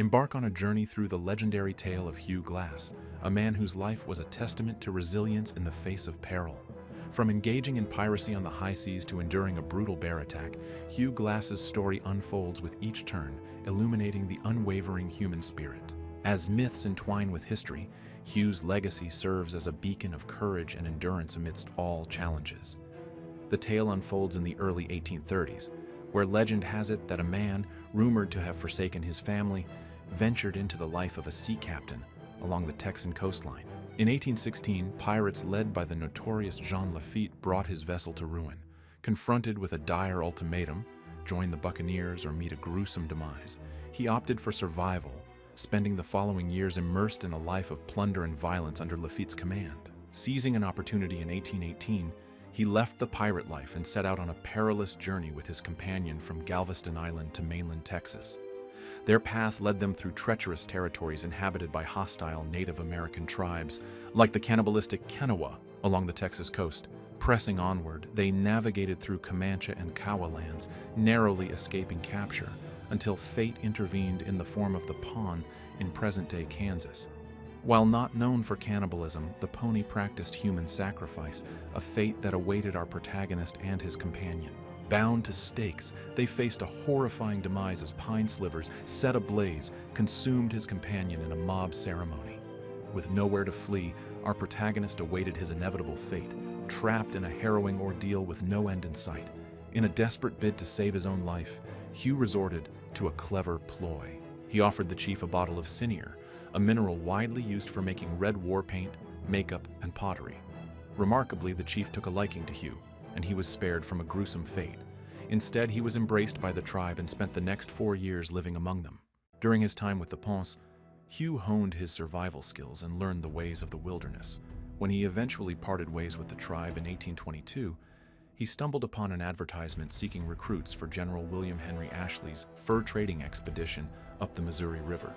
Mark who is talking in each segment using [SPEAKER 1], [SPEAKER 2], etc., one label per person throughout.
[SPEAKER 1] Embark on a journey through the legendary tale of Hugh Glass, a man whose life was a testament to resilience in the face of peril. From engaging in piracy on the high seas to enduring a brutal bear attack, Hugh Glass's story unfolds with each turn, illuminating the unwavering human spirit. As myths entwine with history, Hugh's legacy serves as a beacon of courage and endurance amidst all challenges. The tale unfolds in the early 1830s, where legend has it that a man, rumored to have forsaken his family, ventured into the life of a sea captain along the Texan coastline. In 1816, pirates led by the notorious Jean Lafitte brought his vessel to ruin. Confronted with a dire ultimatum, join the buccaneers or meet a gruesome demise, he opted for survival, spending the following years immersed in a life of plunder and violence under Lafitte's command. Seizing an opportunity in 1818, he left the pirate life and set out on a perilous journey with his companion from Galveston Island to mainland Texas. Their path led them through treacherous territories inhabited by hostile Native American tribes, like the cannibalistic Kennewa along the Texas coast. Pressing onward, they navigated through Comanche and Kiowa lands, narrowly escaping capture, until fate intervened in the form of the Pawn in present-day Kansas. While not known for cannibalism, the pony practiced human sacrifice, a fate that awaited our protagonist and his companion. Bound to stakes, they faced a horrifying demise as pine slivers, set ablaze, consumed his companion in a mob ceremony. With nowhere to flee, our protagonist awaited his inevitable fate, trapped in a harrowing ordeal with no end in sight. In a desperate bid to save his own life, Hugh resorted to a clever ploy. He offered the chief a bottle of cinear, a mineral widely used for making red war paint, makeup, and pottery. Remarkably, the chief took a liking to Hugh, and he was spared from a gruesome fate. Instead, he was embraced by the tribe and spent the next 4 years living among them. During his time with the Ponce, Hugh honed his survival skills and learned the ways of the wilderness. When he eventually parted ways with the tribe in 1822, he stumbled upon an advertisement seeking recruits for General William Henry Ashley's fur trading expedition up the Missouri River.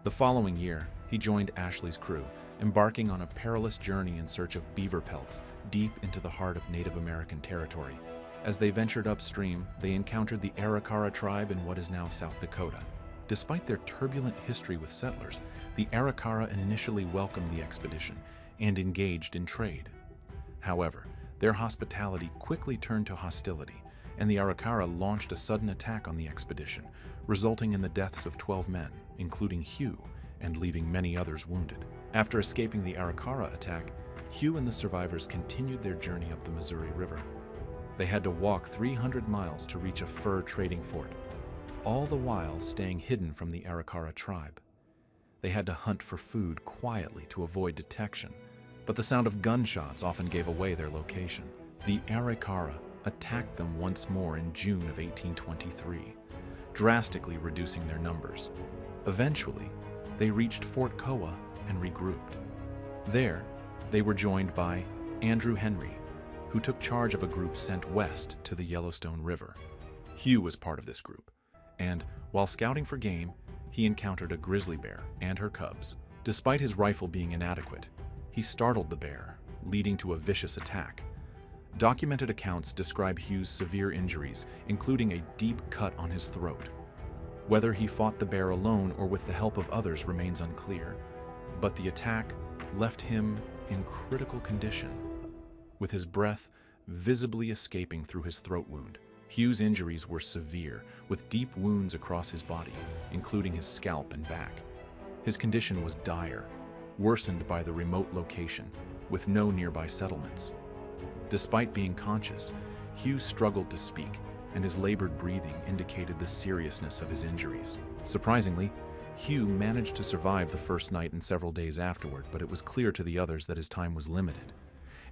[SPEAKER 1] The following year, he joined Ashley's crew, embarking on a perilous journey in search of beaver pelts deep into the heart of Native American territory. As they ventured upstream, they encountered the Arikara tribe in what is now South Dakota. Despite their turbulent history with settlers, the Arikara initially welcomed the expedition and engaged in trade. However, their hospitality quickly turned to hostility, and the Arikara launched a sudden attack on the expedition, resulting in the deaths of 12 men, including Hugh, and leaving many others wounded. After escaping the Arikara attack, Hugh and the survivors continued their journey up the Missouri River. They had to walk 300 miles to reach a fur trading fort, all the while staying hidden from the Arikara tribe. They had to hunt for food quietly to avoid detection, but the sound of gunshots often gave away their location. The Arikara attacked them once more in June of 1823, drastically reducing their numbers. Eventually, they reached Fort Koa and regrouped. There, they were joined by Andrew Henry, who took charge of a group sent west to the Yellowstone River. Hugh was part of this group, and while scouting for game, he encountered a grizzly bear and her cubs. Despite his rifle being inadequate, he startled the bear, leading to a vicious attack. Documented accounts describe Hugh's severe injuries, including a deep cut on his throat. Whether he fought the bear alone or with the help of others remains unclear, but the attack left him in critical condition, with his breath visibly escaping through his throat wound. Hugh's injuries were severe, with deep wounds across his body, including his scalp and back. His condition was dire, worsened by the remote location, with no nearby settlements. Despite being conscious, Hugh struggled to speak, and his labored breathing indicated the seriousness of his injuries. Surprisingly, Hugh managed to survive the first night and several days afterward, but it was clear to the others that his time was limited.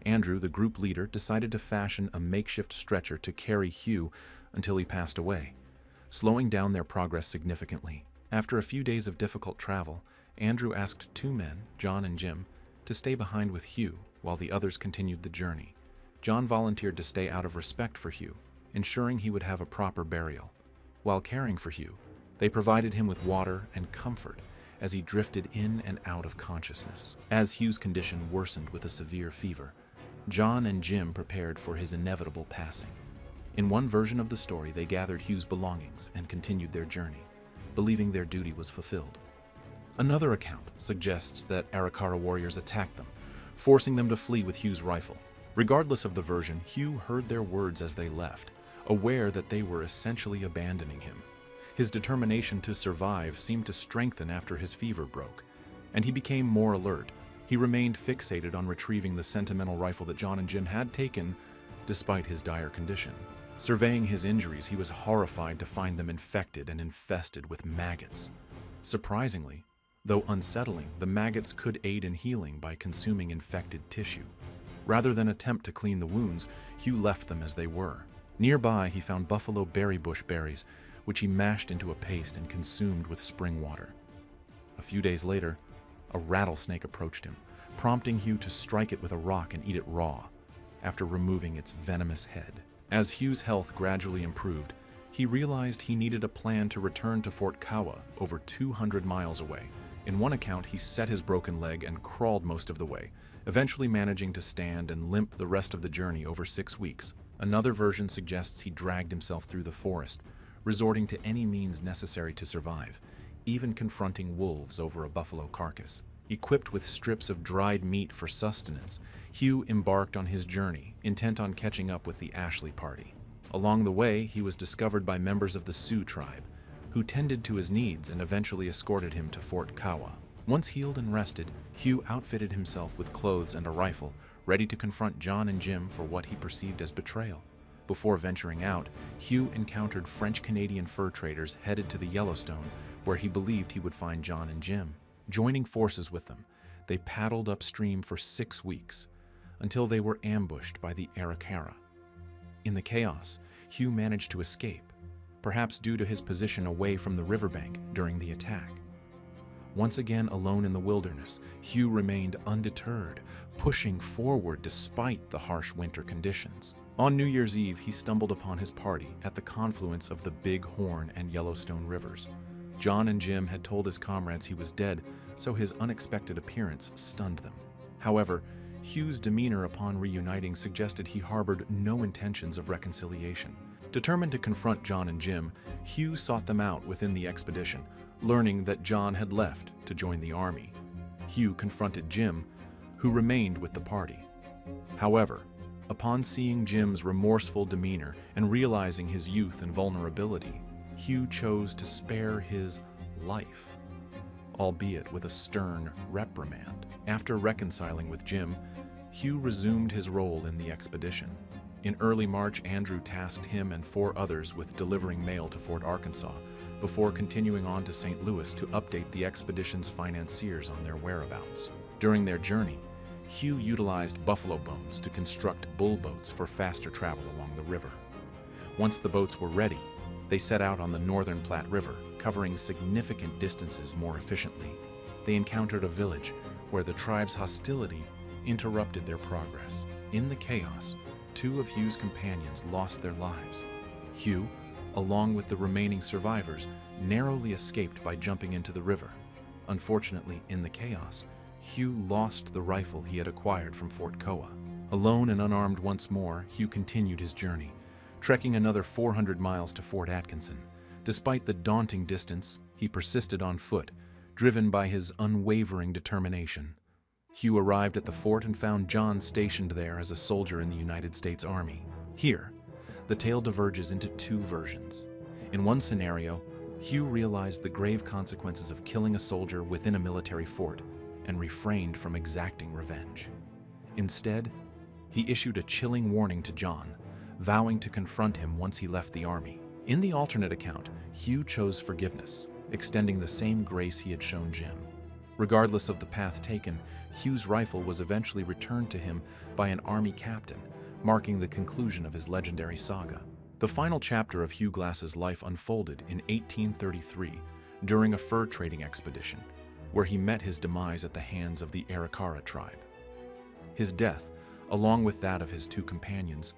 [SPEAKER 1] Andrew, the group leader, decided to fashion a makeshift stretcher to carry Hugh until he passed away, slowing down their progress significantly. After a few days of difficult travel, Andrew asked 2 men, John and Jim, to stay behind with Hugh while the others continued the journey. John volunteered to stay out of respect for Hugh, ensuring he would have a proper burial. While caring for Hugh, they provided him with water and comfort as he drifted in and out of consciousness. As Hugh's condition worsened with a severe fever, John and Jim prepared for his inevitable passing. In one version of the story, they gathered Hugh's belongings and continued their journey. believing their duty was fulfilled. Another account suggests that Arikara warriors attacked them, forcing them to flee with Hugh's rifle. Regardless of the version, Hugh heard their words as they left, aware that they were essentially abandoning him. His determination to survive seemed to strengthen after his fever broke, and he became more alert. He remained fixated on retrieving the sentimental rifle that John and Jim had taken, despite his dire condition. Surveying his injuries, he was horrified to find them infected and infested with maggots. Surprisingly, though unsettling, the maggots could aid in healing by consuming infected tissue. Rather than attempt to clean the wounds, Hugh left them as they were. Nearby, he found buffalo berry bush berries, which he mashed into a paste and consumed with spring water. A few days later, a rattlesnake approached him, prompting Hugh to strike it with a rock and eat it raw, after removing its venomous head. As Hugh's health gradually improved, he realized he needed a plan to return to Fort Kawa, over 200 miles away. In one account, he set his broken leg and crawled most of the way, eventually managing to stand and limp the rest of the journey over 6 weeks. Another version suggests he dragged himself through the forest, resorting to any means necessary to survive, even confronting wolves over a buffalo carcass. Equipped with strips of dried meat for sustenance, Hugh embarked on his journey, intent on catching up with the Ashley party. Along the way, he was discovered by members of the Sioux tribe, who tended to his needs and eventually escorted him to Fort Kawa. Once healed and rested, Hugh outfitted himself with clothes and a rifle, ready to confront John and Jim for what he perceived as betrayal. Before venturing out, Hugh encountered French-Canadian fur traders headed to the Yellowstone, where he believed he would find John and Jim. Joining forces with them, they paddled upstream for 6 weeks, until they were ambushed by the Arikara. In the chaos, Hugh managed to escape, perhaps due to his position away from the riverbank during the attack. Once again alone in the wilderness, Hugh remained undeterred, pushing forward despite the harsh winter conditions. On New Year's Eve, he stumbled upon his party at the confluence of the Big Horn and Yellowstone rivers. John and Jim had told his comrades he was dead, so his unexpected appearance stunned them. However, Hugh's demeanor upon reuniting suggested he harbored no intentions of reconciliation. Determined to confront John and Jim, Hugh sought them out within the expedition, learning that John had left to join the army. Hugh confronted Jim, who remained with the party. However, upon seeing Jim's remorseful demeanor and realizing his youth and vulnerability, Hugh chose to spare his life, albeit with a stern reprimand. After reconciling with Jim, Hugh resumed his role in the expedition. In early March, Andrew tasked him and 4 others with delivering mail to Fort Arkansas, before continuing on to St. Louis to update the expedition's financiers on their whereabouts. During their journey, Hugh utilized buffalo bones to construct bull boats for faster travel along the river. Once the boats were ready, they set out on the northern Platte River, covering significant distances more efficiently. They encountered a village where the tribe's hostility interrupted their progress. In the chaos, 2 of Hugh's companions lost their lives. Hugh, along with the remaining survivors, narrowly escaped by jumping into the river. Unfortunately, in the chaos, Hugh lost the rifle he had acquired from Fort Kawa. Alone and unarmed once more, Hugh continued his journey, trekking another 400 miles to Fort Atkinson. Despite the daunting distance, he persisted on foot, driven by his unwavering determination. Hugh arrived at the fort and found John stationed there as a soldier in the United States Army. Here, the tale diverges into 2 versions. In one scenario, Hugh realized the grave consequences of killing a soldier within a military fort and refrained from exacting revenge. Instead, he issued a chilling warning to John, vowing to confront him once he left the army. In the alternate account, Hugh chose forgiveness, extending the same grace he had shown Jim. Regardless of the path taken, Hugh's rifle was eventually returned to him by an army captain, marking the conclusion of his legendary saga. The final chapter of Hugh Glass's life unfolded in 1833 during a fur trading expedition, where he met his demise at the hands of the Arikara tribe. His death, along with that of his 2 companions,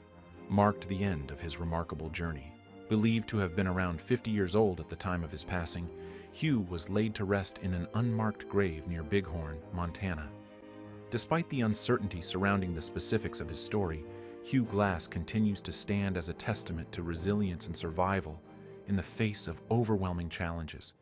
[SPEAKER 1] marked the end of his remarkable journey. Believed to have been around 50 years old at the time of his passing, Hugh was laid to rest in an unmarked grave near Bighorn, Montana. Despite the uncertainty surrounding the specifics of his story, Hugh Glass continues to stand as a testament to resilience and survival in the face of overwhelming challenges.